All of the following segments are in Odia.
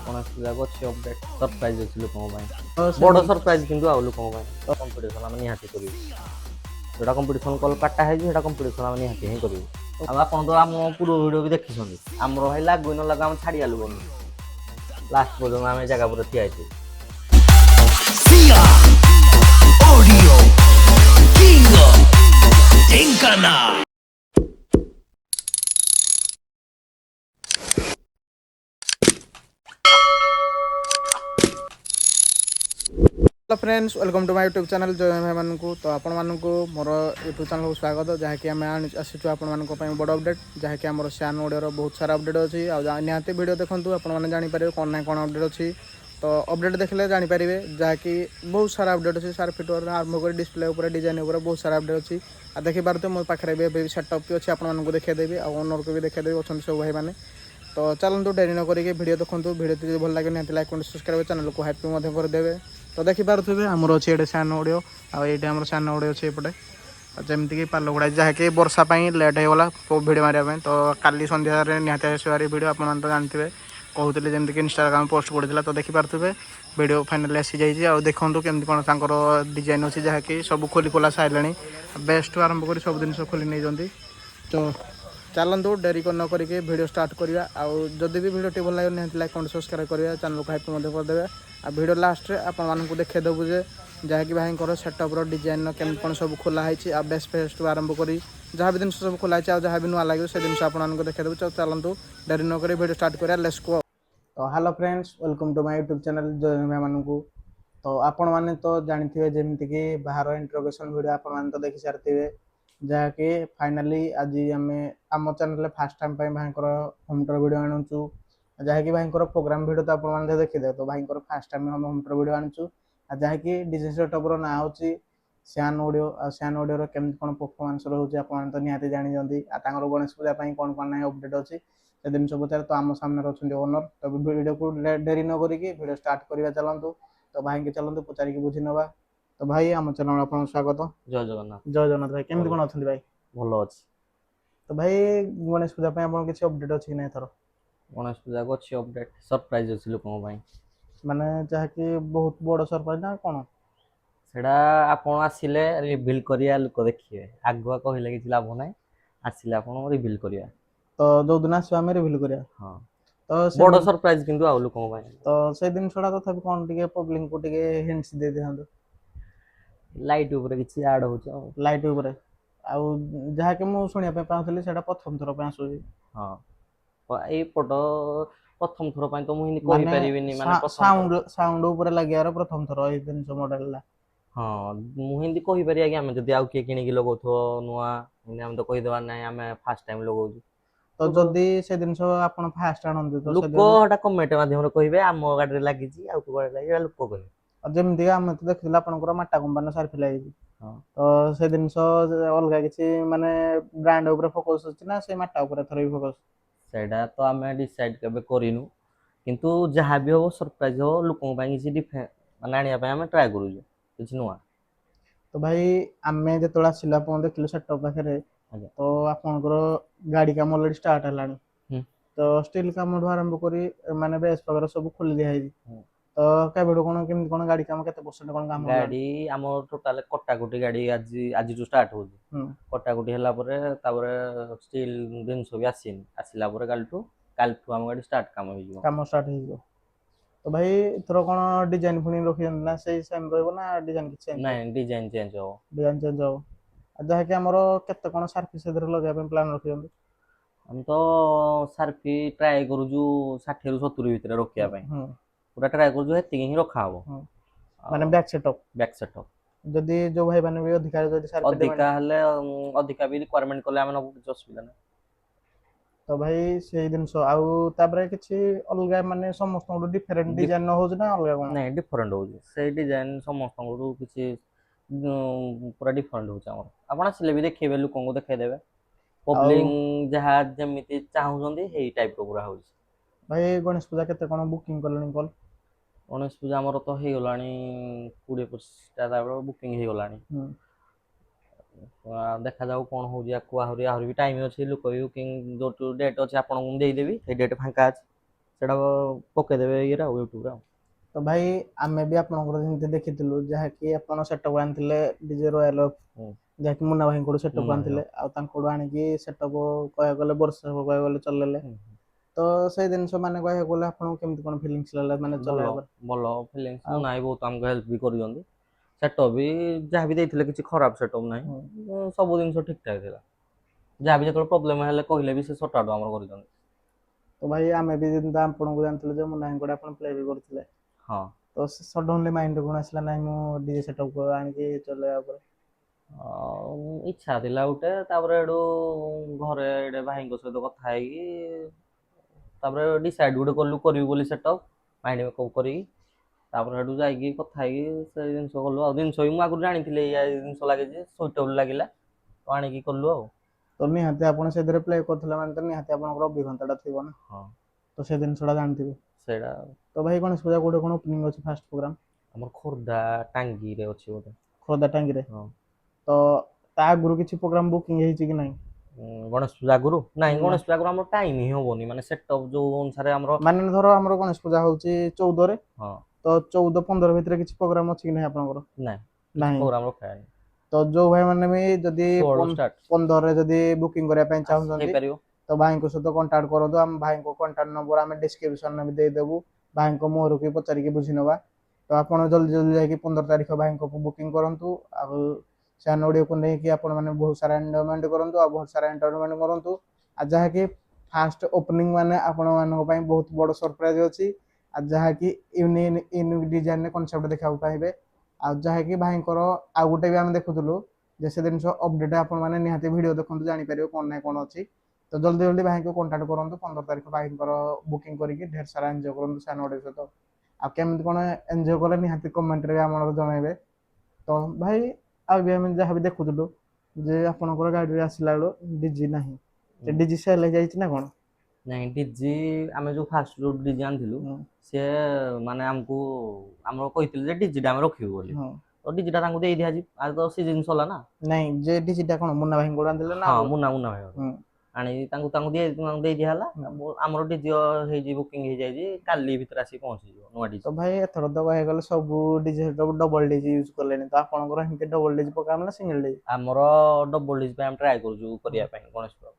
ଗଣେଶ ପୂଜାକୁ ଅଛି ଅପଡେଟ୍ ସରପ୍ରାଇଜ୍ ଅଛି ଲୋକଙ୍କ ପାଇଁ। ତ ବଡ଼ ସେମିତି ସରପ୍ରାଇଜ୍ କିନ୍ତୁ ଆଉ ଲୋକଙ୍କ ପାଇଁ କମ୍ପିଟିସନ୍ ଆମେ ନିହାତି କରିବୁ। ଯେଉଁଟା କମ୍ପିଟିସନ୍ କଲ୍ କାଟା ହେଇଛି ସେଇଟା କମ୍ପିଟିସନ୍ ଆମେ ନିହାତି ହିଁ କରିବୁ। ଆଉ ଆପଣ ତ ଆମ ପୂର୍ବ ଭିଡ଼ିଓ ବି ଦେଖିଛନ୍ତି। ଆମର ଭାଇ ଲାଗୁ ନ ଲାଗୁ ଆମେ ଛାଡ଼ି ଆଲୁବନି। ଲାଷ୍ଟ ପର୍ଯ୍ୟନ୍ତ ଆମେ ଜାଗା ପୁରା ଠିଆ ହେଇଥିବୁ। Sia Audio King Tenkana. Hello friends welcome to my YouTube channel जय भाई मानू तो आपण मानू मोर यूट्यूब चैनल को स्वागत जहाँकि आम आसीचु आपण बड़ अपडेट जहाँकि आम सैन ओडियो बहुत सारा अपडेट अच्छी निहाती वीडियो देखूँ आपने जानीपर कौन ना कौन अपडेट अच्छी तो अपडेट देखले जानीपर जहाँकि बहुत सारा अपडेट अच्छी सार फिटवर आरंभ कर डिस्प्ले उपर डिजाइन बहुत सारा अपडेट अच्छी आ देखी पारे मो पाखे भी सेटअप भी अच्छी आपको देखदेवी आ ओनर को भी देखदेवी अच्छा सब भाई मैंने तो चलतु डेरी न करेंगे वीडियो देखूँ वीडियो भल लगे निहाती लाइक कमेंट सब्सक्राइब चैनल को हाइप करदेवे तो देखिपे आमर अच्छे ये सैन ओडियो आईटे आम सैन ओडियो अच्छे एपटे जमीक पालगुड़ा जहाँकि वर्षापाई लेट होगा भिडियो मारे तो काली सन्धार निहाती आसबार भिडियो आप तो जानते कहते जमीक इंस्टाग्राम पोस्ट पड़ा तो देखिपे भिडियो फाइनाली आसी जाइए आ देखूँ केमती कौन तांकर डिजाइन अच्छी जहाँकि सब खोली खोला सारे बेस्ट आरंभ कर सब जिन खोली नहीं तो चलतु डेरी न करके वीडियो स्टार्ट करवा आदि भी वीडियो भल लगे निहाती लाइक कमेंट सब्सक्राइब करेंगे चैनल को हाइप करदेवे आ वीडियो लास्ट आपको देखदेबू जे जहाँकि भाई सेटअप्र डिजाइन केम कौन सब खोलाई आ बेस्ट फेस्ट आरंभ कर जहाँ भी जिन सब खोलाई जहाँ भी नुआ लगे से जिन आपको देखदेबू तो चलतु डेरी न कर वीडियो स्टार्ट करा लेट्स गो। तो hello friends welcome to my YouTube channel जय भाई मानू तो आपण मैंने तो जानते जमीक बाहर इंट्रोगेशन वीडियो आपण मैंने तो देखी सारी जहाँकि फाइनाली आज आम आम चैनल फास्ट टाइम भाई होम टूर वीडियो आणुचु जहाँकि भाई प्रोग्राम वीडियो तो आपने देखिदे तो भाई फास्ट टाइम हम होम टूर वीडियो आणुचु जहाँकि डीजे सेटअप्र ना हो सैन ओडियो सैन ओडियो केमती कौन परफॉर्मेंस रोचे आप तो निहाती जानते गणेश पूजा कौन कौन ना अपडेट अच्छी से दिन पचार तो आम सामने अच्छा ओनर तो वीडियो को डेरी न करिकी वीडियो स्टार्ट करवा चलतु तो भाई के चलतु पचारिक बुझी नवा तो भाई आम चैनल आपको स्वागत जय जगन्नाथ। जय जगन्नाथ भाई केमती कौन अच्छा भाई ଭଲ ଅଛି। तो भाई गणेश पूजा आप किसी अपडेट अच्छी ना थर ଗଣେଶ ପୂଜାକୁ ଅଛି ଅପଡେଟ୍ ସରପ୍ରାଇଜ୍ ଅଛି ଲୋକଙ୍କ ପାଇଁ। माने जहाँकि बहुत बड़ सरप्राइज ना कौन ସେଇଟା ଆପଣ ଆସିଲେ ରିଭିଲ୍ କରିବା ଲୋକ ଦେଖିବେ। ଆଗୁଆ କହିଲେ କିଛି ଲାଭ ନାହିଁ। ଆସିଲେ ଆପଣ ରିଭିଲ୍ କରିବା। तो जो दिन आस रिविल करा ହଁ तो ବଡ଼ ସରପ୍ରାଇଜ୍ କିନ୍ତୁ ଆଉ ଲୋକଙ୍କ ପାଇଁ। तो से दिन छड़ा तथा कौन टे पब्लिक को टे हिंट्स दे दिखाते ଲାଇଟ୍ ଉପରେ କିଛି ଆଡ୍ ହଉଛି ଆଉ। लाइट उपरे आउ जहाँकि मुझे शुणा पाऊँगी से प्रथम थर आसूँ ହଁ ଏଇ ପଟ ପ୍ରଥମ ଥର ପାଇଁ ତ ମୁଁ ଏମିତି माने କହିପାରିବିନି ମାନେ ପ୍ରଥମ ଥର। साउंड साउंड उपरे लगे प्रथम थर ये जिन मॉडल ହଁ ମୁଁ ଏମିତି କହିପାରିବା କି ଆମେ ଯଦି ଆଉ କିଏ କିଣିକି ଲଗାଉଥିବ ନୂଆ ଏମିତି ଆମେ ତ କହିଦେବା ନାହିଁ ଆମେ ଫାଷ୍ଟ ଟାଇମ୍ ଲଗାଉଛୁ। तो जदि से दिन आप फास्ट आणते तो से ଲୋକ ହେଟା କମେଣ୍ଟ ମାଧ୍ୟମରେ କହିବେ ଆମ ଗାଡ଼ିରେ ଲାଗିଛି ଆଉ କୋଉ ଗାଡ଼ିରେ ଲାଗିଛି ଲୋକ କହିବେ। जमीक आम तो देखिए आपंकर माटा कंपानी सार फिल ହଁ तो से जिन अलग किसी माने ब्रांड उपर फोकस अच्छी ना से माटा उपर थर भी फोकस ସେଇଟା ତ ଆମେ ଡିସାଇଡ୍ କେବେ କରିନୁ କିନ୍ତୁ ଯାହା ବି ହବ ସରପ୍ରାଇଜ ହବ ଲୋକଙ୍କ ପାଇଁ କିଛି ମାନେ ଆଣିବା ପାଇଁ ଆମେ ଟ୍ରାଏ କରୁଛୁ କିଛି ନୂଆ। तो भाई आम जो आसिल आप देखिए सेटअप पाखे ଆଜ୍ଞା तो आपंकर गाड़ी काम अलरेडी स्टार्ट है ହୁଁ तो स्टील कम आरंभ कर माने बेस वगैरह सब खोली दिखाई ହୁଁ। तो केबेठू कौन केमती कौन गाड़ी काम केते परसेंट कौन काम ଗାଡ଼ି ଆମର ଟୋଟାଲ କଟାକଟି ଗାଡ଼ି ଆଜିଠୁ ଷ୍ଟାର୍ଟ ହଉଛି। हम्म କଟାକଟି ହେଲା ପରେ ତାପରେ ଷ୍ଟିଲ୍ ଜିନିଷ ବି ଆସିନି ଆସିଲା ପରେ କାଲିଠୁ ଆମ ଗାଡ଼ି ଷ୍ଟାର୍ଟ କାମ ହେଇଯିବ। काम स्टार्ट हो तो भाई थोड़ा कौन डिजाइन पुणी रखी ना से सेम रहबो ना डिजाइन किछ चेंज हो ନାଇଁ ଡିଜାଇन ଚେଞ୍ଜ ହବ। डिजाइन चेंज हो जहाँ कि हमर केते कौन सर्विस लगे प्लान रखी ଆମେ ତ ସାର୍ଫି ଟ୍ରାଏ କରୁଛୁ 60 ରୁ 70 ଭିତରେ ରଖିବା ପାଇଁ हम्म ପୁରା ଟ୍ରାଏ କରୁଛୁ ସେତିକି ହିଁ ରଖାହବ। हम्म माने ଆଉ बैक सेटअप ବ୍ୟାକ୍ सेटअप जदि जो भाई माने भी अधिकार जदि सर्विस डिमांड ଅଧିକା ହେଲେ ଅଧିକା ବି ରିକ୍ୱାରମେଣ୍ଟ କଲେ ଆମେ ନେବୁ କିଛି ଅସୁବିଧା ନାହିଁ। तो भाई से जिनस आउ तापर किछि अलगा माने समस्त डिफरेंट डिजाइन न होज ना अलगा कोन ନାଇଁ ଡିଫରେଣ୍ଟ ହେଉଛି ସେଇ ଡିଜାଇନ ସମସ୍ତଙ୍କଠୁ କିଛି ପୁରା ଡିଫରେଣ୍ଟ ହେଉଛି ଆମର। ଆପଣ ଆସିଲେ ବି ଦେଖେଇବେ ଲୋକଙ୍କୁ ଦେଖେଇଦେବେ आउ ପବ୍ଲିକ ଯାହା ଯେମିତି ଚାହୁଁଛନ୍ତି ସେଇ ଟାଇପ୍ର ପୁରା ହେଉଛି। भाई गणेश पूजा केते कोन बुकिंग करलनी कॉल ଗଣେଶ ପୂଜା ଆମର ତ ହେଇଗଲାଣି 20-25ଟା ତାପରେ ବୁକିଂ ହେଇଗଲାଣି। ଦେଖାଯାଉ କ'ଣ ହେଉଛି ଆହୁରି ବି ଟାଇମ୍ ଅଛି ଲୋକ ବି ବୁକିଂ ଯୋଉ ଡେଟ୍ ଅଛି ଆପଣଙ୍କୁ ମୁଁ ଦେଇଦେବି ସେଇ ଡେଟ୍ ଫାଙ୍କା ଅଛି ସେଟା ପକେଇଦେବେ ଇଏରେ ଆଉ ୟୁଟ୍ୟୁବରେ ଆଉ। ତ ଭାଇ ଆମେ ବି ଆପଣଙ୍କର ଯେମିତି ଦେଖିଥିଲୁ ଯାହାକି ଆପଣ ସେଟଅପ୍ ଆଣିଥିଲେ ଡିଜେ ରୟାଲ ହୁଁ। ଯାହାକି ମୁନା ଭାଇଙ୍କଠୁ ସେଟଅପ୍ ମୁନା ଭାଇ, ଆଣିଥିଲେ ଆଉ ତାଙ୍କଠୁ ଆଣିକି ସେଟଅପ୍ କହିବାକୁ ଗଲେ ବର୍ଷେ ହବ କହିବାକୁ ଗଲେ ଚଲେଇଲେ। ହଁ। ତ ସେଇ ଜିନିଷ ମାନେ କହିବାକୁ ଗଲେ ଆପଣଙ୍କୁ କେମିତି କଣ ଫିଲିଂସ ଲାଗିଲା ମାନେ ଭଲ ଚଲେଇବା ପରେ? ଭଲ ଫିଲିଙ୍ଗସ୍ ଆଉ ମୁନା ଭାଇ ବହୁତ ଆମକୁ ହେଲ୍ପ ବି କରିଛନ୍ତି। ସେଟଅପ୍ ବି ଯାହା ବି ଦେଇଥିଲେ କିଛି ଖରାପ ସେଟଅପ୍ ନାହିଁ। ହୁଁ। ସବୁ ଜିନିଷ ଠିକ୍ ଠାକ୍ ଥିଲା। ଯାହା ବି ଯେତେବେଳେ ପ୍ରୋବ୍ଲେମ୍ ହେଲେ କହିଲେ ବି ସେ ସର୍ଟ ଆଉଟ୍ ଆମର କରିଛନ୍ତି। ତ ଭାଇ ଆମେ ବି ଯେମିତି ଆପଣଙ୍କୁ ଜାଣିଥିଲୁ ଯେ ମୁନା ଭାଇଙ୍କଠୁ ଆପଣ ପ୍ଲେ ବି କରୁଥିଲେ। ହଁ। ତ ସଡନଲି ମାଇଣ୍ଡରେ କଣ ଆସିଲା ନାଇଁ ମୁଁ ଡିଜେ ସେଟଅପ୍ ଆଣିକି ଚଲେଇବା ଉପରେ? ଇଚ୍ଛା ଥିଲା ଗୋଟେ, ତାପରେ ଏଠୁ ଘରେ ଏଇଟେ ଭାଇଙ୍କ ସହିତ କଥା ହେଇକି ତାପରେ ଡିସାଇଡ୍ ଗୋଟେ କଲୁ କରିବୁ ବୋଲି ସେଟଅପ୍ ମାଇଣ୍ଡ ମେକଅପ୍ କରିକି। ତାପରେ ସେଠୁ ଯାଇକି କଥା ହେଇକି ସେ ଜିନିଷ କଲୁ ଆଉ। ଜିନିଷ ବି ମୁଁ ଆଗରୁ ଜାଣିଥିଲି ଏଇଆ ଜିନିଷ ଲାଗିଛି, ସୁଇଟେବୁଲ୍ ଲାଗିଲା ତ ଆଣିକି କଲୁ ଆଉ। ତ ନିହାତି ଆପଣ ସେଥିରେ ପ୍ଲେ କରୁଥିଲେ ମାନେ ତ ନିହାତି ଆପଣଙ୍କର ଅଭିଜ୍ଞତାଟା ଥିବ ନା, ହଁ ତ ସେ ଜିନିଷଟା ଜାଣିଥିବେ। ସେଇଟା ତ ଭାଇ ଗଣେଶ ପୂଜା କୋଉଠି କଣ ଓପନିଂ ଅଛି ଫାଷ୍ଟ ପ୍ରୋଗ୍ରାମ? ଆମର ଖୋର୍ଦ୍ଧା ଟାଙ୍ଗିରେ ଅଛି ଗୋଟେ। ଖୋର୍ଦ୍ଧା ଟାଙ୍ଗିରେ। ହଁ। ତ ତା ଆଗରୁ କିଛି ପ୍ରୋଗ୍ରାମ ବୁକିଂ ହେଇଛି କି ନାହିଁ? ଗଣେଶ ପୂଜା ଆଗରୁ ନାଇଁ, ନା ଗଣେଶ ପୂଜା ଆଗରୁ ଆମର ଟାଇମ୍ ହିଁ ହବନି, ମାନେ ସେଟଅପ୍ ଯୋଉ ଅନୁସାରେ ଆମର। ମାନେ ଧର ଆମର ଗଣେଶ ପୂଜା ହଉଛି 14ରେ, ହଁ। ତ 14-15 ଭିତରେ କିଛି ପ୍ରୋଗ୍ରାମ ଅଛି କି ନାହିଁ ଆପଣଙ୍କର? ନାଇଁ, କିଛି ନାହିଁ। ପ୍ରୋଗ୍ରାମ ରଖା ହେଇନି। ତ ଯୋଉ ଭାଇ ମାନେ ବି ଯଦି 16 ଷ୍ଟାର୍ଟ 15ରେ ଯଦି ବୁକିଂ କରିବା ପାଇଁ ଚାହୁଁଛନ୍ତି ହେଇପାରିବ। ତ ଭାଇଙ୍କ ସହିତ କଣ୍ଟାକ୍ଟ କରନ୍ତୁ। ଆମ ଭାଇଙ୍କ କଣ୍ଟାକ୍ଟ ନମ୍ବର ଆମେ ଡିସ୍କ୍ରିପସନରେ ବି ଦେଇଦେବୁ। ଭାଇଙ୍କ ମୁହଁରୁ ବି ପଚାରିକି ବୁଝି ନେବା। ତ ଆପଣ ଜଲ୍ଦି ଜଲ୍ଦି ଯାଇକି 15 ତାରିଖ ଭାଇଙ୍କ ବୁକିଂ କରନ୍ତୁ। ଆଉ ସ୍ୟାନ ଅଡିଓକୁ ନେଇକି ଆପଣ ମାନେ ବହୁତ ସାରା ଏନଜୟମେଣ୍ଟ କରନ୍ତୁ ଆଉ ବହୁତ ସାରା ଏଣ୍ଟରଟେନମେଣ୍ଟ କରନ୍ତୁ। ଆଉ ଯାହାକି ଫାଷ୍ଟ ଓପନିଂ ମାନେ ଆପଣମାନଙ୍କ ପାଇଁ ବହୁତ ବଡ଼ ସରପ୍ରାଇଜ ଅଛି। ଆଉ ଯାହାକି ୟୁନିକ୍ ଡିଜାଇନରେ କନସେପ୍ଟ ଦେଖିବାକୁ ପାଇବେ। ଆଉ ଯାହାକି ଭାଇଙ୍କର ଆଉ ଗୋଟେ ବି ଆମେ ଦେଖୁଥିଲୁ ଯେ ସେ ଜିନିଷ ଅପଡେଟ ଆପଣ ମାନେ ନିହାତି ଭିଡିଓ ଦେଖନ୍ତୁ ଜାଣିପାରିବେ କଣ ନାହିଁ କଣ ଅଛି। ତ ଜଲ୍ଦି ଜଲ୍ଦି ଭାଇଙ୍କୁ କଣ୍ଟାକ୍ଟ କରନ୍ତୁ। 15 ତାରିଖ ଭାଇଙ୍କର ବୁକିଂ କରିକି ଢେର ସାରା ଏଞ୍ଜୟ କରନ୍ତୁ ସ୍ୟାନ ଅଡିଓ ସହିତ। ଆଉ କେମିତି କଣ ଏଞ୍ଜୟ କଲେ ନିହାତି କମେଣ୍ଟରେ ବି ଆମର ଜଣେଇବେ। ତ ଭାଇ ଆଉ ବି ଆମେ ଯାହାବି ଦେଖୁଥିଲୁ ଯେ ଆପଣଙ୍କର ଗାଡିରେ ଆସିଲା ବେଳୁ ଡିଜି ନାହିଁ। ସେ ଡିଜି ସେଲ ହେଇଯାଇଛି ନା କଣ? ନାଇଁ, ଡିଜି ଆମେ ଯୋଉ ଫାଷ୍ଟ ଯୋଉ ଡିଜି ଆଣିଥିଲୁ ହୁଁ ସିଏ ମାନେ ଆମକୁ ଆମର କହିଥିଲେ ଯେ ଡିଜିଟା ଆମେ ରଖିବୁ ବୋଲି। ହୁଁ। ତ ଡିଜିଟା ତାଙ୍କୁ ଦେଇ ଦିଆଯିବ, ଆଜି ତ ସିଜିନ ସରିଲା ନା। ନାଇଁ ଯେ ଡିଜିଟା କଣ ମୁନା ଭାଇଙ୍କଠୁ ଆଣିଥିଲେ ନା ହଁ, ଆଉ? ମୁନା ଭାଇ ହୁଁ ଆଣିକି ତାଙ୍କୁ ଦେଇ ଦିଆ ହେଲା। ହୁଁ। ଆମର ଡିଜି ହେଇଛି, ବୁକିଂ ହେଇଯାଇଛି, କାଲି ଭିତରେ ଆସିକି ପହଞ୍ଚିଯିବ ନୂଆ ଡିଜି। ତ ଭାଇ ଏଥର ତ କହିବାକୁ ଗଲେ ସବୁ ଡିଜି ଡବଲ ଡିଜି ୟୁଜ କଲେଣି। ତ ଆପଣଙ୍କର ଏମିତି ଡବଲ ଡିଜି ପକାହବ ନା ସିଙ୍ଗଲ ଡିଜି? ଆମର ଡବଲ ଡିଜି ପାଇଁ ଆମେ ଟ୍ରାଏ କରୁଛୁ କରିବା ପାଇଁ ଗଣେଶ ପୂଜା।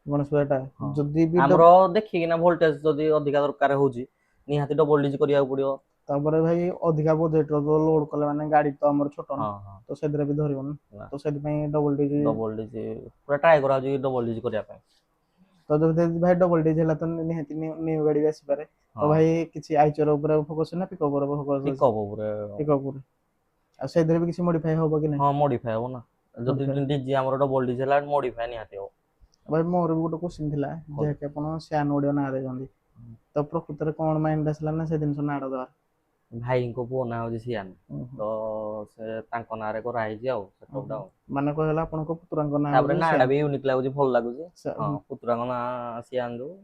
ଗଣେଶ ପୂଜାଟା ହଁ, ଯଦି ବି ଆମର ଦେଖିକିନା ଭୋଲଟେଜ ଯଦି ଅଧିକା ଦରକାର ହଉଛି ନିହାତି ଡବଲ ଡିଜି କରିବାକୁ ପଡିବ। ତାପରେ ଭାଇ ଅଧିକା ବଜେଟର ଲୋଡ କଲେ ମାନେ ଗାଡି ତ ଆମର ଛୋଟ ନା, ହଁ ହଁ ତ ସେଥିରେ ବି ଧରିବନି। ନା, ତ ସେଥିପାଇଁ ଡବଲ ଡିଜି। ଡବଲ ଡିଜି ପୁରା ଟ୍ରାଏ କରାହଉଛି ଡବଲ ଡିଜି କରିବା ପାଇଁ। ତ ଯଦି ଭାଇ ଡବଲ ଡିଜି ହେଲା ତ ନିହାତି ନିଉ ଗାଡି ବି ଆସିପାରେ। ତ ହଁ, ଭାଇ କିଛି ଆଇଚର ଉପରେ ଫୋକସ ନା ପିକଅପ ଉପରେ ଫୋକସ ଅଛି? ପିକଅପ୍ ଉପରେ। ପିକଅପ ଉପରେ। ଆଉ ସେଇଥିରେ ବି କିଛି ମଡିଫାଇ ହବ କି ନାହିଁ? ହଁ, ମଡିଫାଏ ହବ ନା। ଯଦି ମଡିଫାଇ ଡିଜି ଆମର ଡବଲ ଡିଜି ହେଲା ମଡିଫାଏ ନିହାତି ହବ। ଭାଇ ମୋର ବି ଗୋଟେ କୋଶ୍ଚିନ୍ ଥିଲା ହଉ। ଯାହାକି ଆପଣ ସ୍ୟାନ ଅଡିଓ ନାଁ ଦେଇଛନ୍ତି। ତ ପ୍ରକୃତରେ କଣ ମାଇଣ୍ଡ ଆସିଲା ନା ସେ ଜିନିଷ ନାଁଟା ଦେବା? ଭାଇଙ୍କ ପୁଅ ନାଁ ହଉଛି ସିଆନ, ଓହୋ ତ ସେ ତାଙ୍କ ନାଁରେ କରାହେଇଛି ଆଉ ସେଟଅପଟା ଓହୋ। ଆଉ। ମାନେ କହିଲା ଆପଣଙ୍କ ପୁତୁରାଙ୍କ ନାଁ ତାପରେ ହଉଛି ନାଁଟା ଶ୍ୟାମ। ବି ୟୁନିକ୍ ଲାଗୁଛି, ଭଲ ଲାଗୁଛି। ହଁ, ପୁତୁରାଙ୍କ ନାଁ ସିଆନ ଯୋଉ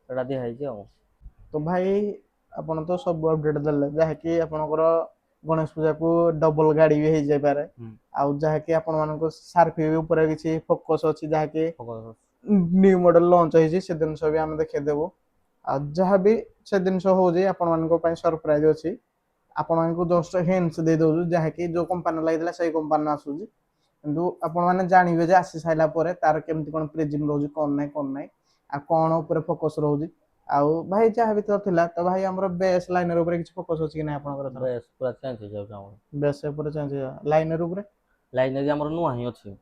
ସେଟା ଦିଆ ହେଇଛି ଆଉ। ତ ଭାଇ ଆପଣ ତ ସବୁ ଅପଡେଟ ଦେଲେ ଯାହାକି ଆପଣଙ୍କର ଗଣେଶ ପୂଜାକୁ ଡବଲ ଗାଡି ବି ହେଇଯାଇପାରେ। ହୁଁ। ଆଉ ଯାହାକି ଆପଣ ମାନଙ୍କ ସାର୍ଫି ଉପରେ କିଛି ଫୋକସ ଅଛି ଯାହାକି ଫୋକସ୍। ନିଉ ମଡେଲ ଲଞ୍ଚ ହେଇଛି ସେ ଜିନିଷ ବି ଆମେ ଦେଖେଇଦେବୁ। ଆଉ ଯାହାବି ସେ ଜିନିଷ ହଉଛି ଆପଣ ମାନଙ୍କ ପାଇଁ ସରପ୍ରାଇଜ ଅଛି। ଆପଣମାନଙ୍କୁ ଜଷ୍ଟ ହିଣ୍ଟସ ଦେଇ ଦଉଛୁ ଯାହାକି ଯୋଉ କମ୍ପାନୀ ଲାଗିଥିଲା ସେଇ କମ୍ପାନୀ ଆସୁଛି। କିନ୍ତୁ ଆପଣ ମାନେ ଜାଣିବେ ଯେ ଆସି ସାରିଲା ପରେ ତାର କେମିତି କଣ ପ୍ରେଜିମ ରହୁଛି କଣ ନାହିଁ କଣ ନାହିଁ। ଆଉ କଣ ଉପରେ ଫୋକସ ରହୁଛି। ଆଉ ଭାଇ ଯାହା ଭିତରେ ଥିଲା ତ ଭାଇ ଆମର ବେସ୍ ଲାଇନର ଉପରେ କିଛି ଫୋକସ ଅଛି କି ନାଇଁ ଆପଣଙ୍କର ଏଥର? ବେଶ ପୁରା ଚେଞ୍ଜ ହେଇଯାଉଛି ଆମର। ବେସ୍ ଉପରେ ଚେଞ୍ଜ ହେଇଗଲା ଲାଇନର ଉପରେ? ଲାଇନରେ ଆମର ନୂଆ ହିଁ ଅଛି।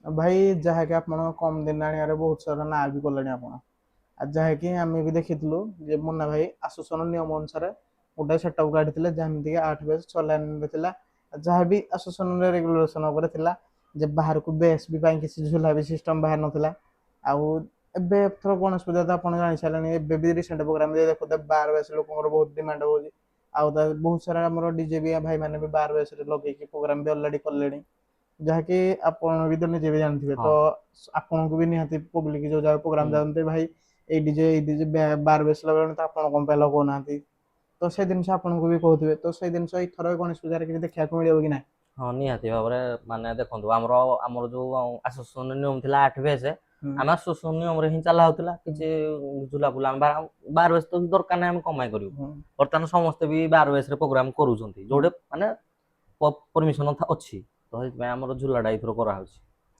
ଭାଇ ଯାହାକି ଆପଣ କମ ଦିନ ଆଣିବାରେ ବହୁତ ସାରା ନାଁ ବି କଲେଣି ଆପଣ। ଆଉ ଯାହାକି ଆମେ ବି ଦେଖିଥିଲୁ ଯେ ମୁନା ଭାଇ ଆସୋସନ ନିୟମ ଅନୁସାରେ ଗୋଟେ ସେଟଅପ୍ କାଢିଥିଲେ ଯେମିତି କି 8 ବାଇ 6 ଲାଇନରେ ଥିଲା। ଯାହାବି ଆସୋସନ ରେଗୁଲେସନ ଉପରେ ଥିଲା ଯେ ବାହାରକୁ ବେସ୍ ବି ପାଇଁ କିଛି ଝୁଲା ବି ସିଷ୍ଟମ ବାହାର ନଥିଲା। ଆଉ ଏବେ ଏଥର ଗଣେଶ ପୂଜା ତ ଆପଣ ଜାଣି ସାରିଲେଣି ଏବେ ବି ରିସେଣ୍ଟ ପ୍ରୋଗ୍ରାମ ଦେଖୁଥିବେ ବାରବାସୀ ଲୋକଙ୍କର ବହୁତ ଡିମାଣ୍ଡ ହଉଛି। ଆଉ ବହୁତ ସାରା ଆମର ଡିଜେ ବି ଭାଇ ମାନେ ବି ବାର ବେସରେ ଲଗେଇକି ପ୍ରୋଗ୍ରାମ ବି ଅଲରେଡି କଲେଣି। ଯାହାକି ଆପଣ ବି ତ ନିଜେ ବି ଜାଣିଥିବେ ହଁ ତ ଆପଣଙ୍କୁ ବି ନିହାତି ପବ୍ଲିକ ଯୋଉ ଜାଗା ହୁଁ ପ୍ରୋଗ୍ରାମ ଯାଆନ୍ତି ଭାଇ ଏଇ ଡିଜେ ବାର ବେଶ ଲଗେଇଲେଣି ତ ଆପଣ କଣ ପାଇଁ ଲଗଉନାହାନ୍ତି? ତ ସେ ଜିନିଷ ଆପଣଙ୍କୁ ବି କହୁଥିବେ ତ ସେଇ ଜିନିଷ ଏଇଥର ଗଣେଶ ପୂଜାରେ କିଛି ଦେଖିବାକୁ ମିଳିବ କି ନାହିଁ? ହଁ ନିହାତି ଭାବରେ ମାନେ ଦେଖନ୍ତୁ ଆମର ଯୋଉ ଆସୋସିଏସନ ନିୟମ ଥିଲା 8 ବେସ୍ ଆମେ ଆସୋସିଏସନ ନିୟମରେ ହିଁ ଚାଲା ହଉଥିଲା କିଛି ଝୁଲା ଫୁଲା ଆମେ ବାର ବେଶ ତ ଦରକାର ନାହିଁ ଆମେ କମାଇ କରିବୁ। ବର୍ତ୍ତମାନ ସମସ୍ତେ ବି ବାର ବେଶରେ ପ୍ରୋଗ୍ରାମ କରୁଛନ୍ତି ଯୋଉଟେ ମାନେ ପରମିଶନ ଅଛି ତ ସେଥିପାଇଁ ଆମର ଝୁଲାଟା ଏଇଥର କରାହଉଛି।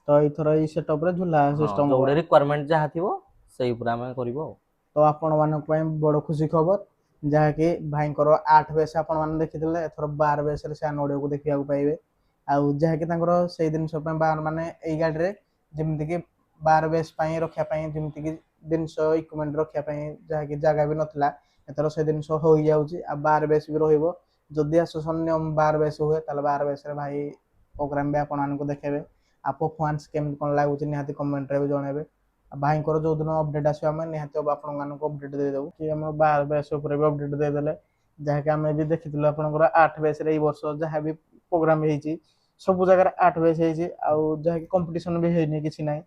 ତ ଏଇଥର ଏଇ ସେଟଅପରେ ଝୁଲା ସିଷ୍ଟମ ଯୋଉଟେ ରିକ୍ୱାରମେଣ୍ଟ ଯାହା ଥିବ ସେଇ ଉପରେ ଆମେ କରିବୁ ଆଉ। ତ ଆପଣ ମାନଙ୍କ ପାଇଁ ବଡ ଖୁସି ଖବର ଯାହାକି ଭାଇଙ୍କର 8 ବେଶ ଆପଣ ମାନେ ଦେଖିଥିଲେ ଏଥର 12 ବେଶରେ ସେ ଅଡିଓକୁ ଦେଖିବାକୁ ପାଇବେ। ଆଉ ଯାହାକି ତାଙ୍କର ସେଇ ଜିନିଷ ପାଇଁ ମାନେ ଏଇ ଗାଡିରେ ଯେମିତିକି 12 ବେଶ ପାଇଁ ରଖିବା ପାଇଁ ଯେମିତିକି ଜିନିଷ ଇକ୍ୱିପମେଣ୍ଟ ରଖିବା ପାଇଁ ଯାହାକି ଜାଗା ବି ନଥିଲା ଏଥର ସେ ଜିନିଷ ହୋଇଯାଉଛି ଆଉ 12 ବେଶ ବି ରହିବ। ଯଦି ଆସୋସିଏସନ ନିୟମ 12 ବେଶ ହୁଏ ତାହେଲେ 12 ବେଶରେ ଭାଇ ପ୍ରୋଗ୍ରାମ ବି ଆପଣମାନଙ୍କୁ ଦେଖେଇବେ। ଆଉ ପରଫରମାନ୍ସ କେମିତି କ'ଣ ଲାଗୁଛି ନିହାତି କମେଣ୍ଟରେ ବି ଜଣେଇବେ। ଆଉ ଭାଇଙ୍କର ଯୋଉଦିନ ଅପଡେଟ୍ ଆସିବ ଆମେ ନିହାତି ଆପଣମାନଙ୍କୁ ଅପଡେଟ୍ ଦେଇଦେବୁ କି ଆମର 12 ବେଶ ଉପରେ ବି ଅପଡେଟ୍ ଦେଇଦେଲେ ଯାହାକି ଆମେ ବି ଦେଖିଥିଲୁ ଆପଣଙ୍କର 8 ବେଶରେ ଏଇ ବର୍ଷ ଯାହା ବି ପ୍ରୋଗ୍ରାମ ହେଇଛି ସବୁ ଜାଗାରେ 8 ବେଶ ହେଇଛି ଆଉ ଯାହାକି କମ୍ପିଟିସନ ବି ହେଇନି କିଛି ନାହିଁ।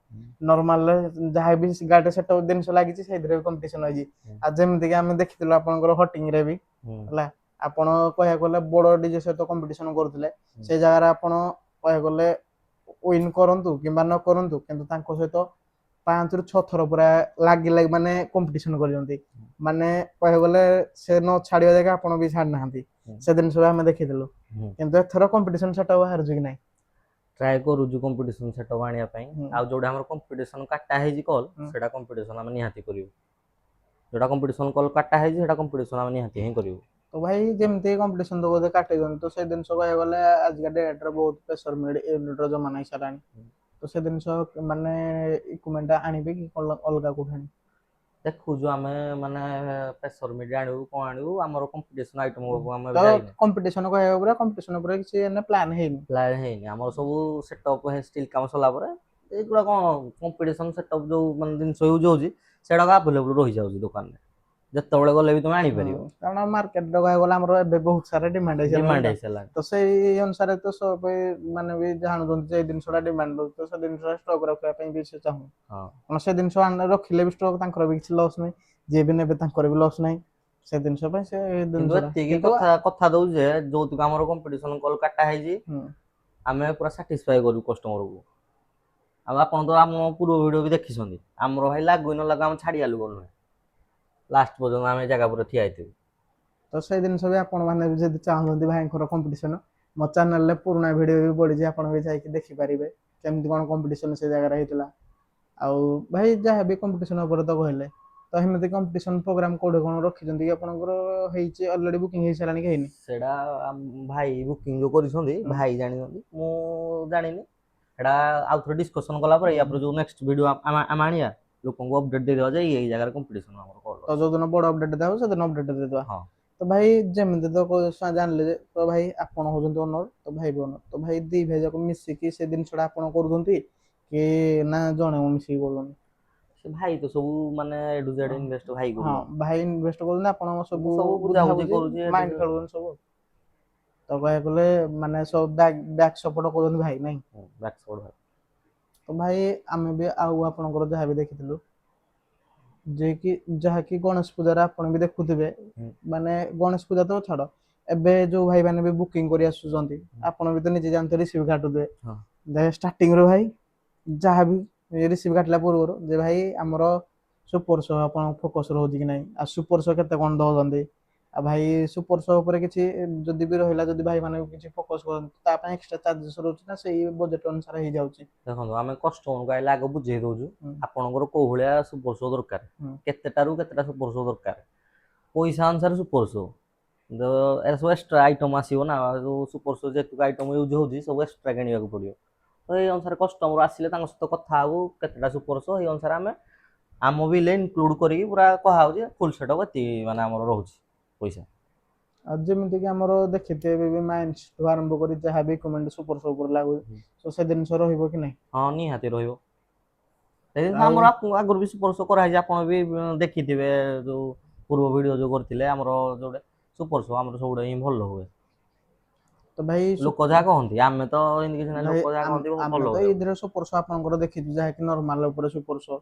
ନର୍ମାଲ ଯାହା ବି ଗାଡିରେ ସେଟ ଜିନିଷ ଲାଗିଛି ସେଇଥିରେ ବି କମ୍ପିଟିସନ ହେଇଛି। ଆଉ ଯେମିତିକି ଆମେ ଦେଖିଥିଲୁ ଆପଣଙ୍କର ହଟିଂରେ ବି ହେଲା ଆପଣ କହିବାକୁ ଗଲେ ବଡ ଡିଜେ ସହିତ କମ୍ପିଟିସନ କରୁଥିଲେ ସେ ଜାଗାରେ ଆପଣ କହିବାକୁ ଗଲେ ୱିନ୍ କରନ୍ତୁ କିମ୍ବା ନ କରନ୍ତୁ କିନ୍ତୁ ତାଙ୍କ ସହିତ 5ରୁ 6 ଥର ପୁରା ଲାଗି ମାନେ କମ୍ପିଟିସନ କରିଛନ୍ତି ମାନେ କହିବାକୁ ଗଲେ ସେ ନ ଛାଡିବା ଜାଗା ଆପଣ ବି ଛାଡି ନାହାନ୍ତି ସେ ଜିନିଷ ବି ଆମେ ଦେଖିଥିଲୁ। କିନ୍ତୁ ଏଥର କମ୍ପିଟିସନ ସେଟା ବାହାରୁଛି କି ନାହିଁ ଟ୍ରାଏ କରୁଛୁ କମ୍ପିଟିସନ ସେଟଅପ୍ ଆଣିବା ପାଇଁ ଆଉ ଯୋଉଟା ଆମର କମ୍ପିଟିସନ କାଟା ହେଇଛି କଲ୍ ସେଟା କମ୍ପିଟିସନ ଆମେ ନିହାତି କରିବୁ। ଯୋଉଟା କମ୍ପିଟିସନ କଲ୍ କାଟା ହେଇଛି ସେଟା କମ୍ପିଟିସନ ଆମେ ନିହାତି ହିଁ କରିବୁ। ତ ଭାଇ ଯେମିତି କମ୍ପିଟିସନ ତ ବୋଧେ କାଟିଛନ୍ତି ତ ସେ ଜିନିଷ କହିବାକୁ ଗଲେ ଆଜିକା ଡେଟ୍ରେ ବହୁତ ପ୍ରେସର ୟୁନିଟର ଜମାନା ହେଇସାରିଲାଣି ତ ସେ ଜିନିଷ ମାନେ ଇକ୍ୱିପମେଣ୍ଟ ଆଣିବେ କି ଅଲଗା କୋଉଠି ଆଣିବେ? ଦେଖୁଛୁ ଆମେ ମାନେ ପ୍ରେସର ମିଡ୍ ଆଣିବୁ କଣ ଆଣିବୁ ଆମର କମ୍ପିଟିସନ ଆଇଟମ ଆମେ ତ ଯାଇନି କମ୍ପିଟିସନ କହିବାକୁ ପୁରା କମ୍ପିଟିସନ ଉପରେ କିଛି ପ୍ଲାନ୍ ହେଇନି। ପ୍ଲାନ୍ ହେଇନି ଆମର ସବୁ ସେଟଅପ୍ ଷ୍ଟିଲ କାମ ସରିଲା ପରେ ଏଇଗୁଡ଼ା କଣ କମ୍ପିଟିସନ ସେଟଅପ୍ ଯୋଉ ମାନେ ଜିନିଷ ୟୁଜ ହଉଛି ସେଗୁଡାକ ଆଭେଲେବୁଲ ରହିଯାଉଛି ଦୋକାନରେ ଯେତେବେଳେ ଗଲେ ବି ତମେ ଆଣିପାରିବ। କାରଣ ମାର୍କେଟରେ କହିବାକୁ ଗଲେ ଆମର ଏବେ ବହୁତ ସାରା ଡିମାଣ୍ଡ ଡିମାଣ୍ଡ ହେଇସାରିଲାଣି ହେଇସାରିଲାଣି ତ ସେଇ ଅନୁସାରେ ତ ସବୁ ମାନେ ବି ଜାଣୁଛନ୍ତି ଯେ ଏଇ ଜିନିଷଟା ଡିମାଣ୍ଡ ରହୁଛି ତ ସେ ଜିନିଷଟା ଷ୍ଟକ୍ ରଖିବା ପାଇଁ ବି ସେ ଚାହୁଁ କାରଣ ସେ ଜିନିଷ ରଖିଲେ ବି ଷ୍ଟକ୍ ତାଙ୍କର ବି କିଛି ଲସ୍ ନାହିଁ ଯିଏ ବି ନେବେ ତାଙ୍କର ବି ଲସ୍ ନାହିଁ ସେ ଜିନିଷ ପାଇଁ ସେ କିନ୍ତୁ ଜିନିଷଟା ଏତିକି କିନ୍ତୁ କଥା ଦଉଛି ଯେ ଯୋଉତିକ ଆମର କମ୍ପିଟିସନ କଲ୍ କାଟା ହେଇଛି ଆମେ ପୁରା ସାଟିସ୍ଫାଏ କରିବୁ କଷ୍ଟମରକୁ। ଆଉ ଆପଣ ତ ଆମ ପୂର୍ବ ଭିଡ଼ିଓ ବି ଦେଖିଛନ୍ତି ଆମର ଭାଇ ଲାଗୁ ନ ଲାଗୁ ଆମେ ଛାଡ଼ିଆଲୁ ନୁହେଁ ଲାଷ୍ଟ ପର୍ଯ୍ୟନ୍ତ ଆମେ ଜାଗା ପୁରା ଠିଆ ହେଇଥିବୁ। ତ ସେଇ ଜିନିଷ ବି ଆପଣ ମାନେ ବି ଯଦି ଚାହୁଁଛନ୍ତି ଭାଇଙ୍କର କମ୍ପିଟିସନ ମୋ ଚ୍ୟାନେଲରେ ପୁରୁଣା ଭିଡ଼ିଓ ବି ପଡ଼ିଛି ଆପଣ ବି ଯାଇକି ଦେଖିପାରିବେ କେମିତି କ'ଣ କମ୍ପିଟିସନ ସେ ଜାଗାରେ ହେଇଥିଲା। ଆଉ ଭାଇ ଯାହା ବି କମ୍ପିଟିସନ ଉପରେ ତ କହିଲେ ତ ଏମିତି କମ୍ପିଟିସନ ପ୍ରୋଗ୍ରାମ କୋଉଠି କ'ଣ ରଖିଛନ୍ତି କି ଆପଣଙ୍କର ହେଇଛି ଅଲରେଡି ବୁକିଂ ହେଇସାରିଲାଣି କି ହେଇନି? ସେଟା ଭାଇ ବୁକିଂ ଯୋଉ କରିଛନ୍ତି ଭାଇ ଜାଣିଛନ୍ତି ମୁଁ ଜାଣିନି ସେଟା ଆଉ ଥରେ ଡିସ୍କସନ କଲା ପରେ ୟା ପରେ ଯୋଉ ନେକ୍ସଟ ଭିଡ଼ିଓ ଆମେ ଆଣିବା ଲୋକଙ୍କୁ ଅପଡେଟ୍ ଦେଇଦେବା ଯେ ଏଇ ଜାଗାରେ କମ୍ପିଟିସନ ଆମର କଲ୍ ତ ଅଛି। ଯୋଉଦିନ ବଡ ଅପଡେଟ୍ ଦେବ ସେଦିନ ଅପଡେଟ୍ ଦେଇଦବା। ହଁ ତ ଭାଇ ଯେମିତି ତ ଜାଣିଲେ ଯେ ତ ଭାଇ ଆପଣ ହଉଛନ୍ତି ଓନର ତ ଭାଇ ବି ଓନର ତ ଭାଇ ଦି ଭାଇ ଯାକ ମିଶିକି ସେ ଜିନିଷଟା ଆପଣ କରୁଛନ୍ତି କି ନା ଜଣେ ମିଶିକି କରୁଛନ୍ତି? ସେ ଭାଇ ତ ସବୁ ମାନେ A to Z ଇନଭେଷ୍ଟ ଭାଇ ହଁ କରୁଛନ୍ତି। ଭାଇ ଇନଭେଷ୍ଟ କରୁଛନ୍ତି ଆପଣ ମୁଁ ସବୁ ବୁଝାବୁଝି ବୁଝାବୁଝି କରୁଛି A to ମାଇଣ୍ଡ Z। ଖେଳୁଛନ୍ତି ସବୁ ତ କହିବାକୁ ଗଲେ ମାନେ ସବୁ ବ୍ୟାକ୍ ସପୋର୍ଟ କରୁଛନ୍ତି ଭାଇ ନାଇଁ? ବ୍ୟାକ୍ ସପୋର୍ଟ ଭାଇ। ତ ଭାଇ ଆମେ ବି ଆଉ ଆପଣଙ୍କର ଯାହା ବି ଦେଖିଥିଲୁ ଯେ କି ଯାହାକି ଗଣେଶ ପୂଜାରେ ଆପଣ ବି ଦେଖୁଥିବେ ମାନେ ଗଣେଶ ପୂଜା ତ ଛାଡ ଏବେ ଯୋଉ ଭାଇ ମାନେ ବି ବୁକିଂ କରି ଆସୁଛନ୍ତି ଆପଣ ବି ତ ନିଜେ ଜାଣିଥିବେ ରିସିଭ କାଟୁଥିବେ ହଁ ଷ୍ଟାର୍ଟିଂ ରୁ ଭାଇ ଯାହାବି ରିସିଭ କାଟିଲା ପୂର୍ବରୁ ଯେ ଭାଇ ଆମର ସୁପର ଶୋ ଆପଣ ଫୋକସ ରହୁଛି କି ନାହିଁ ଆଉ ସୁପର ଶୋ କେତେ କ'ଣ ଦଉଛନ୍ତି ଆଉ ଭାଇ ସୁପର ଶୋ ଉପରେ କିଛି ଯଦି ବି ରହିଲା ଯଦି ଭାଇ ମାନେ କିଛି ଫୋକସ କରନ୍ତି ତା ପାଇଁ ଏକ୍ସଟ୍ରା ଚାର୍ଜେସ ରହୁଛି ନା ସେଇ ବଜେଟ ଅନୁସାରେ ହେଇଯାଉଛି? ଦେଖନ୍ତୁ ଆମେ କଷ୍ଟମରକୁ ଆଇଲେ ଆଗ ବୁଝେଇ ଦଉଛୁ ଆପଣଙ୍କର କୋଉ ଭଳିଆ ସୁପର ଶୋ ଦରକାର କେତେଟାରୁ କେତେଟା ସୁପର ଶୋ ଦରକାର ପଇସା ଅନୁସାରେ ସୁପର ଶୋ ଏରା ସବୁ ଏକ୍ସଟ୍ରା ଆଇଟମ ଆସିବ ନା ଯୋଉ ସୁପର ଶୋ ଯେତିକି ଆଇଟମ ୟୁଜ ହଉଛି ସବୁ ଏକ୍ସଟ୍ରା କିଣିବାକୁ ପଡିବ ତ ଏଇ ଅନୁସାରେ କଷ୍ଟମର ଆସିଲେ ତାଙ୍କ ସହିତ କଥା ହବୁ କେତେଟା ସୁପର ଶୋ ଏଇ ଅନୁସାରେ ଆମେ ଆମ ବିଲରେ ଇନକ୍ଲୁଡ କରିକି ପୁରା କୁହାହଉଛି ଫୁଲ ସେଟଅପ ଏତିକି ମାନେ ଆମର ରହୁଛି ପଇସା। ଆଉ ଯେମିତି କି ଆମର ଦେଖିଥିବେ ବି ମାଇନ୍ସଠୁ ଆରମ୍ଭ କରି ଯାହା ବି ଇକ୍ୱିପମେଣ୍ଟ ସୁପର ଶୋ ଉପରେ ଲାଗୁଛି ତ ସେ ଜିନିଷ ରହିବ କି ନାହିଁ? ହଁ ନିହାତି ରହିବ। ସେଇ ଜିନିଷ ଆଉ ଆମର ଆଗରୁ ବି ସୁପର ଶୋ କରାହେଇଛି ଆପଣ ବି ଦେଖିଥିବେ ଯୋଉ ପୂର୍ବ ଭିଡ଼ିଓ ଯୋଉ କରିଥିଲେ ଆମର ଯୋଉଟା ସୁପର ଶୋ ଆମର ସବୁଠୁ ହିଁ ଭଲ ହୁଏ। ତ ଭାଇ ଲୋକ ଯାହା କହନ୍ତି ଆମେ ତ ଏମିତି କିଛି ନାହିଁ ଭାଇ ଲୋକ ଯାହା କହନ୍ତି ଭଲ ଆମେ ତ ହୁଏ ବୋଲି। ଏଇଥିରେ ସୁପର ଶୋ ଆପଣଙ୍କର ଦେଖିଛୁ ଯାହାକି ନର୍ମାଲ ଉପରେ ସୁପର ଶୋ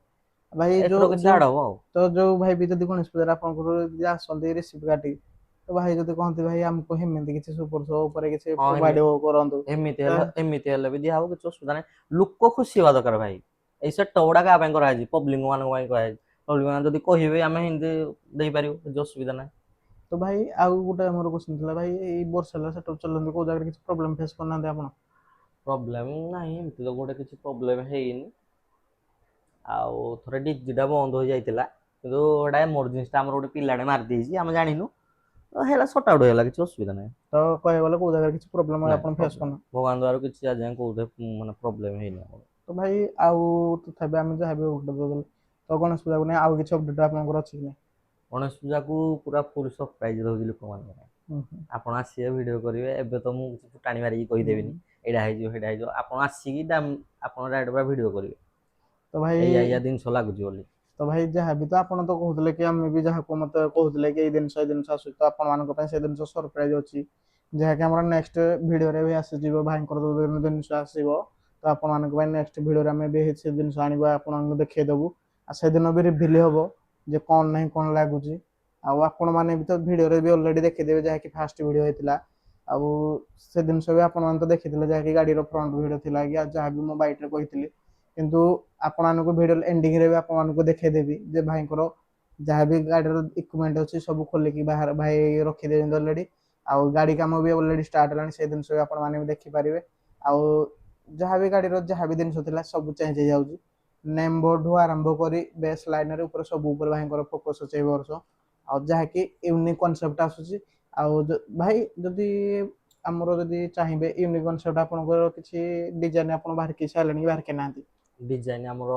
ଭାଇ ଏଥର ଯୋଉ କିଛି ଯୋଉ ଆଡ୍ ହବ ଆଉ ତ ଯୋଉ ଭାଇ ବି ଯଦି ଗଣେଶ ପୂଜାରେ ଆପଣଙ୍କର ଯଦି ଆସନ୍ତି ରିସିଭ କାଟି ତ ଭାଇ ଯଦି କହନ୍ତି ଭାଇ ଆମକୁ ସେମିତି କିଛି ସୁପର ଶୋ ଉପରେ କିଛି ହଁ ପ୍ରୋଭାଇଡ କରନ୍ତୁ ଏମିତି ହେଲେ ବି ଦିଆ ହବ କିଛି ଅସୁବିଧା ନାହିଁ ଲୋକ ଖୁସି ହବା ଦରକାର ଭାଇ ଏଇ ସେଟଅପ୍ ଗୁଡ଼ା କାହା ପାଇଁ କରାହେଇଛି ପବ୍ଲିକ ମାନଙ୍କ ପାଇଁ କରାହେଇଛି ପବ୍ଲିକ ମାନେ ଯଦି କହିବେ ଆମେ ହିନ୍ଦୀ ଦେଇପାରିବୁ କିଛି ଅସୁବିଧା ନାହିଁ। ତ ଭାଇ ଆଉ ଗୋଟେ ଆମର କ୍ୱେଶ୍ଚନ୍ ଥିଲା ଭାଇ ଏଇ ବର୍ଷ ହେଲା ସେଟଅପ୍ ଚଲାନ୍ତି କୋଉ ଜାଗାରେ କିଛି ପ୍ରୋବ୍ଲେମ୍ ଫେସ୍ କରିନାହାନ୍ତି ଆପଣ? ପ୍ରୋବ୍ଲେମ୍ ନାହିଁ ଏମିତି ତ ଗୋଟେ କିଛି ପ୍ରୋବ୍ଲେମ୍ ହେଇନି। ଆଉ ଥରେ ଡିଜିଟା ବନ୍ଦ ହୋଇଯାଇଥିଲା କିନ୍ତୁ ଏଟା ଏମର୍ଜେନ୍ସିଟା ଆମର ଗୋଟେ ପିଲାଟେ ମାରିଦେଇଛି ଆମେ ଜାଣିନୁ ତ ହେଲା ସର୍ଟ ଆଉଟ୍ ହେଇଗଲା କିଛି ଅସୁବିଧା ନାହିଁ। ତ କହିବାକୁ ଗଲେ କୋଉ ଜାଗାରେ କିଛି ପ୍ରୋବ୍ଲେମ୍ ନାଇଁ, ଆପଣ ଫେସ୍ କରୁନାହାନ୍ତି? ଭଗବାନ ଦୟାରୁ କିଛି ଆଜି ଯାଏଁ କୋଉଠି ମାନେ ପ୍ରୋବ୍ଲେମ୍ ହେଇନି ଆମର। ତ ଭାଇ ଆଉ ତଥାପି ଆମେ ଯାହା ବି ଅପଡେଟ୍ ଦେଲେ ତ ଗଣେଶ ପୂଜାକୁ ନେଇ ଆଉ କିଛି ଅପଡେଟ୍ ଆପଣଙ୍କର ଅଛି କି ନାହିଁ? ଗଣେଶ ପୂଜାକୁ ପୁରା ଫୁଲ୍ ସରପ୍ରାଇଜ ରହୁଛି ଲୋକମାନଙ୍କ ପାଇଁ। ହୁଁ ହୁଁ। ଆପଣ ଆସିବେ ଭିଡ଼ିଓ କରିବେ ଏବେ ତ ମୁଁ କିଛି ଫୁଟାଣି ମାରିକି କହିଦେବିନି ଏଇଟା ହେଇଯିବ ସେଇଟା ହେଇଯିବ ଆପଣ ଆସିକି ଆପଣ ଡାଇରେକ୍ଟ ପୁରା ଭିଡ଼ିଓ କରିବେ ତ ଭାଇ ଏଇଆ ଜିନିଷ ଲାଗୁଛି ବୋଲି। ତ ଭାଇ ଯାହା ବି ତ ଆପଣ ତ କହୁଥିଲେ କି ଆମେ ବି ଯାହାକୁ ମତେ କହୁଥିଲେ କି ଏଇ ଜିନିଷ ଆସୁଛି ତ ଆପଣମାନଙ୍କ ପାଇଁ ସେ ଜିନିଷ ସରପ୍ରାଇଜ ଅଛି ଯାହାକି ଆମର ନେକ୍ସଟ ଭିଡ଼ିଓରେ ବି ଆସିଯିବ ଭାଇଙ୍କର ଯୋଉ ଜିନିଷ ଆସିବ ତ ଆପଣମାନଙ୍କ ପାଇଁ ନେକ୍ସଟ ଭିଡ଼ିଓରେ ଆମେ ବି ସେ ଜିନିଷ ଆଣିବା ଆପଣଙ୍କୁ ଦେଖେଇଦେବୁ ଆଉ ସେଦିନ ବି ରିଭିଲ୍ ହବ ଯେ କ'ଣ ନାହିଁ କ'ଣ ଲାଗୁଛି ଆଉ ଆପଣମାନେ ବି ତ ଭିଡ଼ିଓରେ ବି ଅଲରେଡ଼ି ଦେଖିଦେବେ ଯାହାକି ଫାଷ୍ଟ ଭିଡ଼ିଓ ହେଇଥିଲା ଆଉ ସେ ଜିନିଷ ବି ଆପଣମାନେ ତ ଦେଖିଥିଲେ ଯାହାକି ଗାଡ଼ିର ଫ୍ରଣ୍ଟ ଭିଡ଼ିଓ ଥିଲା କି ଯାହା ବି ମୁଁ ବାଇଟ୍ରେ କହିଥିଲି କିନ୍ତୁ ଆପଣମାନଙ୍କୁ ଭିଡ଼ିଓ ଏଣ୍ଡିଂରେ ବି ଆପଣମାନଙ୍କୁ ଦେଖେଇଦେବି ଯେ ଭାଇଙ୍କର ଯାହା ବି ଗାଡ଼ିର ଇକ୍ୟୁପମେଣ୍ଟ ଅଛି ସବୁ ଖୋଲିକି ବାହାର ଭାଇ ରଖିଦେଇଛନ୍ତି ଅଲରେଡ଼ି ଆଉ ଗାଡ଼ି କାମ ବି ଅଲରେଡ଼ି ଷ୍ଟାର୍ଟ ହେଲାଣି ସେ ଜିନିଷ ବି ଆପଣମାନେ ବି ଦେଖିପାରିବେ ଆଉ ଯାହା ବି ଗାଡ଼ିର ଯାହା ବି ଜିନିଷ ଥିଲା ସବୁ ଚେଞ୍ଜ ହେଇଯାଉଛି ନେମ୍ ବୋର୍ଡ଼ରୁ ଆରମ୍ଭ କରି ବେସ୍ ଲାଇନର ଉପରେ ସବୁ ଉପରେ ଭାଇଙ୍କର ଫୋକସ୍ ଅଛି ଏ ବର୍ଷ ଆଉ ଯାହାକି ୟୁନିକ୍ କନସେପ୍ଟ ଆସୁଛି ଆଉ ଭାଇ ଯଦି ଆମର ଯଦି ଚାହିଁବେ ୟୁନିକ୍ କନସେପ୍ଟ ଆପଣଙ୍କର କିଛି ଡିଜାଇନ୍ ଆପଣ ବାହାରିକି ସାରିଲେଣି କି ବାହାରିକି ନାହାନ୍ତି? ଡିଜାଇନ୍ ଆମର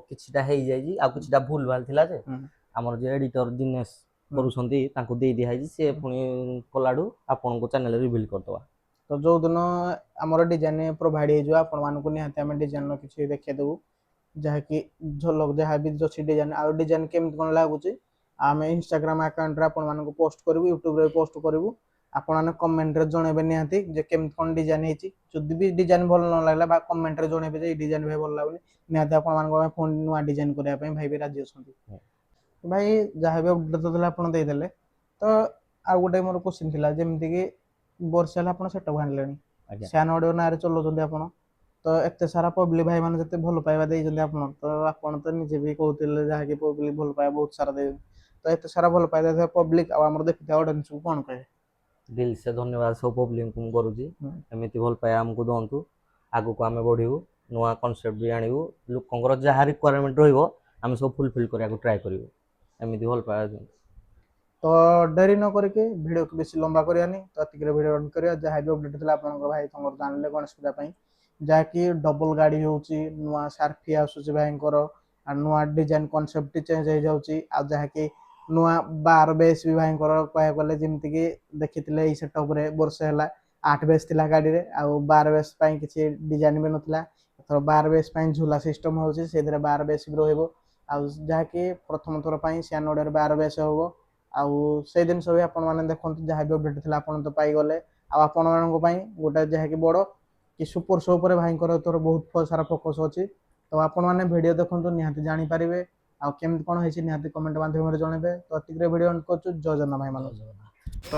କିଛିଟା ହେଇଯାଇଛି ଆଉ କିଛିଟା ଭୁଲ ଭାଲ ଥିଲା ଯେ ଆମର ଯିଏ ଏଡିଟର ଦିନେଶ କରୁଛନ୍ତି ତାଙ୍କୁ ଦେଇ ଦିଆହେଇଛି ସିଏ ପୁଣି କଲାଠୁ ଆପଣଙ୍କ ଚ୍ୟାନେଲରେ ରିଭିଲ୍ କରିଦେବା। ତ ଯୋଉଦିନ ଆମର ଡିଜାଇନ୍ ପ୍ରୋଭାଇଡ଼ ହେଇଯିବ ଆପଣମାନଙ୍କୁ ନିହାତି ଆମେ ଡିଜାଇନର କିଛି ଦେଖେଇଦେବୁ ଯାହାକି ଝଲକ ଯାହା ବି ଅଛି ଡିଜାଇନ୍ ଆଉ ଡିଜାଇନ୍ କେମିତି କ'ଣ ଲାଗୁଛି ଆମେ ଇନଷ୍ଟାଗ୍ରାମ ଆକାଉଣ୍ଟରେ ଆପଣମାନଙ୍କୁ ପୋଷ୍ଟ କରିବୁ ୟୁଟ୍ୟୁବରେ ପୋଷ୍ଟ କରିବୁ ଆପଣମାନେ କମେଣ୍ଟରେ ଜଣେଇବେ ନିହାତି ଯେ କେମିତି କ'ଣ ଡିଜାଇନ୍ ହେଇଛି ଯଦି ବି ଡିଜାଇନ୍ ଭଲ ନ ଲାଗିଲା ବା କମେଣ୍ଟରେ ଜଣେଇବେ ଯେ ଏଇ ଡିଜାଇନ୍ ଭାଇ ଭଲ ଲାଗୁନି ନିହାତି ଆପଣମାନଙ୍କ ପାଇଁ ପୁଣି ନୂଆ ଡିଜାଇନ୍ କରିବା ପାଇଁ ଭାଇ ବି ରାଜି ଅଛନ୍ତି। ଭାଇ ଯାହା ବି ଅପଡେଟ୍ ଥିଲା ଆପଣ ଦେଇଦେଲେ ତ ଆଉ ଗୋଟେ ମୋର କ୍ୱେଶ୍ଚିନ୍ ଥିଲା ଯେମିତିକି ବର୍ଷେ ହେଲା ଆପଣ ସେଟଅପ୍ ଆଣିଲେଣି ସ୍ୟାନ୍ ଅଡ଼ିଓ ନାଁରେ ଚଲାଉଛନ୍ତି ଆପଣ ତ ଏତେ ସାରା ପବ୍ଲିକ ଭାଇମାନେ ଯେତେ ଭଲ ପାଇବା ଦେଇଛନ୍ତି ଆପଣ ତ ନିଜେ ବି କହୁଥିଲେ ଯାହାକି ପବ୍ଲିକ ଭଲ ପାଇବା ବହୁତ ସାରା ଦେଇଛନ୍ତି ତ ଏତେ ସାରା ଭଲ ପାଇବା ଦେଇଥିବା ପବ୍ଲିକ ଆଉ ଆମର ଦେଖିଥିବା ଅଡ଼ିଏନ୍ସକୁ କ'ଣ କହିବେ? ଦିଲ ସେ ଧନ୍ୟବାଦ ସବୁ ପବ୍ଲିକଙ୍କୁ ମୁଁ କରୁଛି ଏମିତି ଭଲ ପାଇବା ଆମକୁ ଦିଅନ୍ତୁ ଆଗକୁ ଆମେ ବଢ଼ିବୁ ନୂଆ କନସେପ୍ଟ ବି ଆଣିବୁ ଲୋକଙ୍କର ଯାହା ରିକ୍ୱାରମେଣ୍ଟ ରହିବ ଆମେ ସବୁ ଫୁଲଫିଲ୍ କରିବାକୁ ଟ୍ରାଏ କରିବୁ ଏମିତି ଭଲ ପାଇବା ଦିଅନ୍ତୁ। ତ ଡେରି ନ କରିକି ଭିଡ଼ିଓକୁ ବେଶୀ ଲମ୍ବା କରିବାନି ତ ଏତିକିରେ ଭିଡ଼ିଓ ଏଣ୍ଡ କରିବା ଯାହା ବି ଅପଡେଟ୍ ଥିଲା ଆପଣଙ୍କର ଭାଇ ତମର ଜାଣିଲେ ଗଣେଶ ପୂଜା ପାଇଁ ଯାହାକି ଡବଲ ଗାଡ଼ି ହେଉଛି ନୂଆ ସାର୍ଫି ଆସୁଛି ଭାଇଙ୍କର ଆଉ ନୂଆ ଡିଜାଇନ୍ କନସେପ୍ଟ ଚେଞ୍ଜ ହେଇଯାଉଛି ଆଉ ଯାହାକି ନୂଆ ବାର ବେସ୍ ବି ଭାଇଙ୍କର କହିବାକୁ ଗଲେ ଯେମିତିକି ଦେଖିଥିଲେ ଏଇ ସେଟଅପ୍ରେ ବର୍ଷେ ହେଲା 8 ବେସ୍ ଥିଲା ଗାଡ଼ିରେ ଆଉ 12 ବେସ୍ ପାଇଁ କିଛି ଡିଜାଇନ୍ ବି ନଥିଲା ଏଥର 12 ବେସ୍ ପାଇଁ ଝୁଲା ସିଷ୍ଟମ୍ ହେଉଛି ସେଥିରେ 12 ବେସ୍ ବି ରହିବ ଆଉ ଯାହାକି ପ୍ରଥମ ଥର ପାଇଁ ସ୍ୟାନ୍ ଅଡ଼ିଓରେ 12 ବେସ୍ ହେବ ଆଉ ସେଇ ଜିନିଷ ବି ଆପଣମାନେ ଦେଖନ୍ତୁ ଯାହା ବି ଅପଡେଟ୍ ଥିଲା ଆପଣ ତ ପାଇଗଲେ ଆଉ ଆପଣମାନଙ୍କ ପାଇଁ ଗୋଟେ ଯାହାକି ବଡ଼ କି ସୁପର ଶୋ ଉପରେ ଭାଇଙ୍କର ତୋର ବହୁତ ସାରା ଫୋକସ୍ ଅଛି ତ ଆପଣମାନେ ଭିଡ଼ିଓ ଦେଖନ୍ତୁ ନିହାତି ଜାଣିପାରିବେ ଆଉ କେମିତି କ'ଣ ହେଇଛି ନିହାତି କମେଣ୍ଟ ମାଧ୍ୟମରେ ଜଣେଇବେ ତ ଏତିକିରେ ଭିଡ଼ିଓ ଏଣ୍ଡ କରୁଛୁ ଜୟ ଜଗନ୍ନାଥ ଭାଇମାନଙ୍କୁ। ତ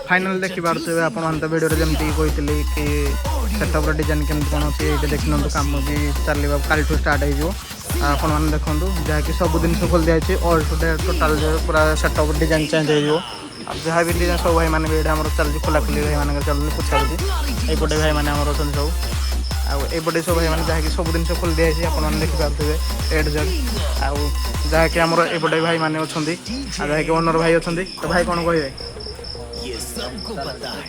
ଫାଇନାଲ୍ ଦେଖିପାରୁଥିବେ ଆପଣମାନେ ତ ଭିଡ଼ିଓରେ ଯେମିତି କହିଥିଲି କି ସେଟଅପ୍ର ଡିଜାଇନ୍ କେମିତି କ'ଣ ଅଛି ଏଇଠି ଦେଖିନିଅନ୍ତୁ କାମ ବି ଚାଲିବା କାଲିଠୁ ଷ୍ଟାର୍ଟ ହେଇଯିବ ଆପଣମାନେ ଦେଖନ୍ତୁ ଯାହାକି ସବୁ ଜିନିଷ ଖୋଲି ଦିଆଯାଇଛି ଅଲ୍ ଟୋଟାଲ୍ ପୁରା ସେଟଅପ୍ ଡିଜାଇନ୍ ଚେଞ୍ଜ ହେଇଯିବ ଆଉ ଯାହା ବି ଡିଜାଇନ୍ ସବୁ ଭାଇମାନେ ବି ଏଇଟା ଆମର ଚାଲିଛି ଖୋଲାଖୋଲି ଭାଇମାନଙ୍କର ଚାଲୁଛି ପଚାରୁଛି ଏଇପଟେ ଭାଇମାନେ ଆମର ଅଛନ୍ତି ସବୁ ଆଉ ଏଇପଟେ ସବୁ ଭାଇମାନେ ଯାହାକି ସବୁ ଜିନିଷ ଖୋଲି ଦିଆଯାଇଛି ଆପଣମାନେ ଦେଖିପାରୁଥିବେ ଏଡ୍ ଜେଡ୍ ଆଉ ଯାହାକି ଆମର ଏପଟେ ଭାଇମାନେ ଅଛନ୍ତି ଆଉ ଯାହାକି ଓନର୍ ଭାଇ ଅଛନ୍ତି ତ ଭାଇ କ'ଣ କହିବେ? ये सबको पता है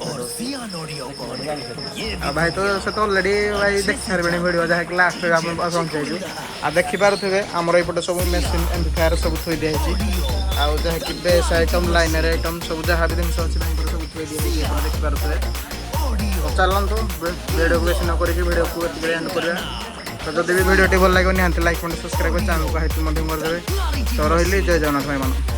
और सियान ऑडियो कौन है ये भी ଆଉ ଭାଇ ତ ସେ ତ ଅଲରେଡ଼ି ଭାଇ ଦେଖି ସାରିବେଣି ଭିଡ଼ିଓ ଯାହାକି ଲାଷ୍ଟରେ ଆମେ ପହଞ୍ଚାଇଛୁ ଆଉ ଦେଖିପାରୁଥିବେ ଆମର ଏପଟେ ସବୁ ମେସିନ୍ ଏମ୍ପ୍ଲିଫାୟାର ସବୁ ଥୋଇ ଦିଆଯାଇଛି ଆଉ ଯାହାକି ବେସ୍ ଆଇଟମ୍ ଲାଇନର୍ ଆଇଟମ୍ ସବୁ ଯାହା ବି ଜିନିଷ ଅଛି ଭାଇଙ୍କର ସବୁ ଥୋଇ ଦିଆଯାଇଛି ଆପଣ ଦେଖିପାରୁଥିବେ ତ ଚାଲନ୍ତୁ ଭିଡ଼ିଓକୁ ବେଶୀ ନ କରିକି ଭିଡ଼ିଓକୁ ଏତିକିରେ ଏଣ୍ଡ କରିବା ତ ଯଦି ବି ଭିଡ଼ିଓଟି ଭଲ ଲାଗିବ ନିହାତି ଲାଇକ୍ କମେଣ୍ଟ ସବସ୍କ୍ରାଇବ୍ କରି ଚ୍ୟାନେଲକୁ ହାଇଟ୍ ମଧ୍ୟ କରିଦେବେ ତ ରହିଲି ଜୟ ଜଗନ୍ନାଥ ଭାଇମାନଙ୍କୁ।